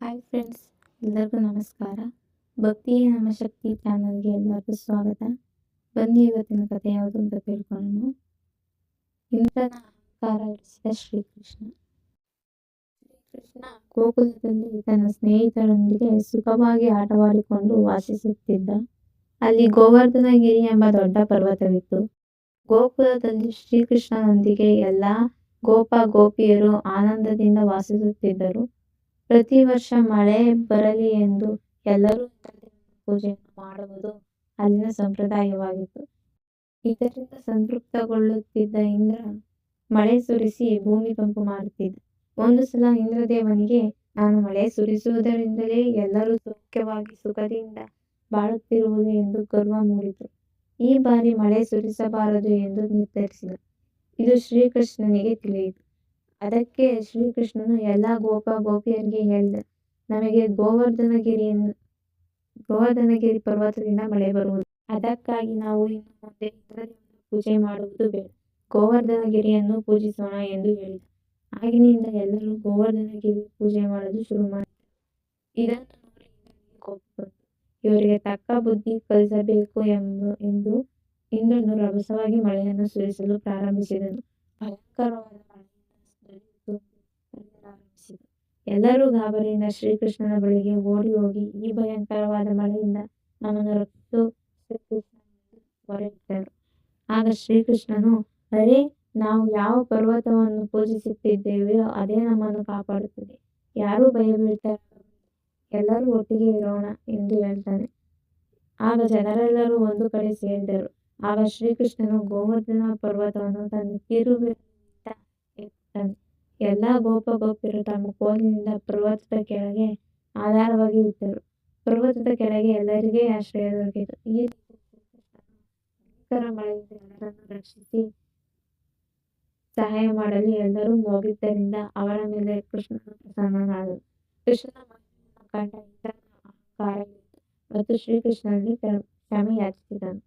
Hi friends, ಎಲ್ಲರಿಗೂ ನಮಸ್ಕಾರ. ಭಕ್ತಿಯೇ ನಮ್ಮ ಶಕ್ತಿ ಚಾನಲ್ಗೆ ಎಲ್ಲರಿಗೂ ಸ್ವಾಗತ. ಬನ್ನಿ ಇವತ್ತಿನ ಕಥೆ ಯಾವುದು ಅಂತ ತಿಳ್ಕೊಳ್ಳೋಣ. ಇಂದ್ರನ ಅಹಂಕಾರ ಇಳಿಸಿದ ಶ್ರೀಕೃಷ್ಣ. ಶ್ರೀಕೃಷ್ಣ ಗೋಕುಲದಲ್ಲಿ ತನ್ನ ಸ್ನೇಹಿತರೊಂದಿಗೆ ಸುಖವಾಗಿ ಆಟವಾಡಿಕೊಂಡು ವಾಸಿಸುತ್ತಿದ್ದ. ಅಲ್ಲಿ ಗೋವರ್ಧನಗಿರಿ ಎಂಬ ದೊಡ್ಡ ಪರ್ವತವಿತ್ತು. ಗೋಕುಲದಲ್ಲಿ ಶ್ರೀಕೃಷ್ಣನೊಂದಿಗೆ ಎಲ್ಲ ಗೋಪ ಗೋಪಿಯರು ಆನಂದದಿಂದ ವಾಸಿಸುತ್ತಿದ್ದರು. ಪ್ರತಿ ವರ್ಷ ಮಳೆ ಬರಲಿ ಎಂದು ಎಲ್ಲರೂ ಪೂಜೆಯನ್ನು ಮಾಡುವುದು ಅಲ್ಲಿನ ಸಂಪ್ರದಾಯವಾಗಿತ್ತು. ಇದರಿಂದ ಸಂತೃಪ್ತಗೊಳ್ಳುತ್ತಿದ್ದ ಇಂದ್ರ ಮಳೆ ಸುರಿಸಿ ಭೂಮಿ ತಂಪು ಮಾಡುತ್ತಿದ್ದ. ಒಂದು ಸಲ ಇಂದ್ರದೇವನಿಗೆ ನಾನು ಮಳೆ ಸುರಿಸುವುದರಿಂದಲೇ ಎಲ್ಲರೂ ಸೌಖ್ಯವಾಗಿ ಸುಖದಿಂದ ಬಾಳುತ್ತಿರುವುದು ಎಂದು ಗರ್ವ ಮೂಡಿತು. ಈ ಬಾರಿ ಮಳೆ ಸುರಿಸಬಾರದು ಎಂದು ನಿರ್ಧರಿಸಿದ. ಇದು ಶ್ರೀಕೃಷ್ಣನಿಗೆ ತಿಳಿಯಿತು. ಅದಕ್ಕೆ ಶ್ರೀಕೃಷ್ಣನು ಎಲ್ಲ ಗೋಪ ಗೋಪಿಯರಿಗೆ ಹೇಳಿದ, ನಮಗೆ ಗೋವರ್ಧನಗಿರಿ ಪರ್ವತದಿಂದ ಮಳೆ ಬರುವುದು. ಅದಕ್ಕಾಗಿ ನಾವು ಇನ್ನು ಮುಂದೆ ಇಂದ್ರದೇವನ ಪೂಜೆ ಮಾಡುವುದು ಬೇಡ, ಗೋವರ್ಧನಗಿರಿಯನ್ನು ಪೂಜಿಸೋಣ ಎಂದು ಹೇಳಿದ. ಆಗಿನಿಂದ ಎಲ್ಲರೂ ಗೋವರ್ಧನಗಿರಿ ಪೂಜೆ ಮಾಡಲು ಶುರು ಮಾಡಿದರು. ಇದನ್ನು ನೋಡಿ ಇಂದ್ರನಿಗೆ ಕೋಪ ಬಂತು. ಇವರಿಗೆ ತಕ್ಕ ಬುದ್ಧಿ ಕಲಿಸಬೇಕು ಎಂದು ಇಂದ್ರನು ರಭಸವಾಗಿ ಮಳೆಯನ್ನು ಸುರಿಸಲು ಪ್ರಾರಂಭಿಸಿದನು. ಭಯಂಕರವಾದ ಎಲ್ಲರೂ ಗಾಬರಿಯಿಂದ ಶ್ರೀಕೃಷ್ಣನ ಬಳಿಗೆ ಓಡಿ ಹೋಗಿ ಈ ಭಯಂಕರವಾದ ಮಳೆಯಿಂದ ನಮ್ಮನ್ನು ರಕ್ಷಿಸು ಶ್ರೀಕೃಷ್ಣ ಎಂದು ಮೊರೆಯಿಟ್ಟರು. ಆಗ ಶ್ರೀಕೃಷ್ಣನು, ಅರೆ, ನಾವು ಯಾವ ಪರ್ವತವನ್ನು ಪೂಜಿಸುತ್ತಿದ್ದೇವೆಯೋ ಅದೇ ನಮ್ಮನ್ನು ಕಾಪಾಡುತ್ತದೆ, ಯಾರೂ ಭಯಬೀಳ್ತಾರೆ, ಎಲ್ಲರೂ ಒಟ್ಟಿಗೆ ಇರೋಣ ಎಂದು ಹೇಳ್ತಾನೆ. ಆಗ ಜನರೆಲ್ಲರೂ ಒಂದು ಕಡೆ ಸೇರಿದರು. ಆಗ ಶ್ರೀಕೃಷ್ಣನು ಗೋವರ್ಧನ ಪರ್ವತವನ್ನು ತನ್ನ ಕಿರುಬೆರಳಿನಿಂದ ಎತ್ತುತ್ತಾನೆ. ಎಲ್ಲ ಗೋಪ ಗೋಪಿಯರು ತಮ್ಮ ಕೋಲಿನಿಂದ ಪರ್ವತದ ಕೆಳಗೆ ಆಧಾರವಾಗಿ ಇದ್ದರು. ಪರ್ವತದ ಕೆಳಗೆ ಎಲ್ಲರಿಗೆ ಆಶ್ರಯ ದೊರಕಿತು. ಈ ರೀತಿ ಶ್ರೀಕೃಷ್ಣನು ಭಯಂಕರ ಮಳೆಯಿಂದ ಎಲ್ಲರನ್ನು ರಕ್ಷಿಸಿ ಸಹಾಯ ಮಾಡಲು ಎಲ್ಲರೂ ಹೋಗಿದ್ದರಿಂದ ಅವರ ಮೇಲೆ ಕೃಷ್ಣನು ಪ್ರಸನ್ನನಾದನು. ಕೃಷ್ಣನ ಮಹಿಮೆಯನ್ನು ಕಂಡ ಇಂದ್ರನ ಅಹಂಕಾರ ಇಳಿಯಿತು ಮತ್ತು ಶ್ರೀಕೃಷ್ಣನಲ್ಲಿ ಕ್ಷಮೆ ಯಾಚಿಸಿದನು.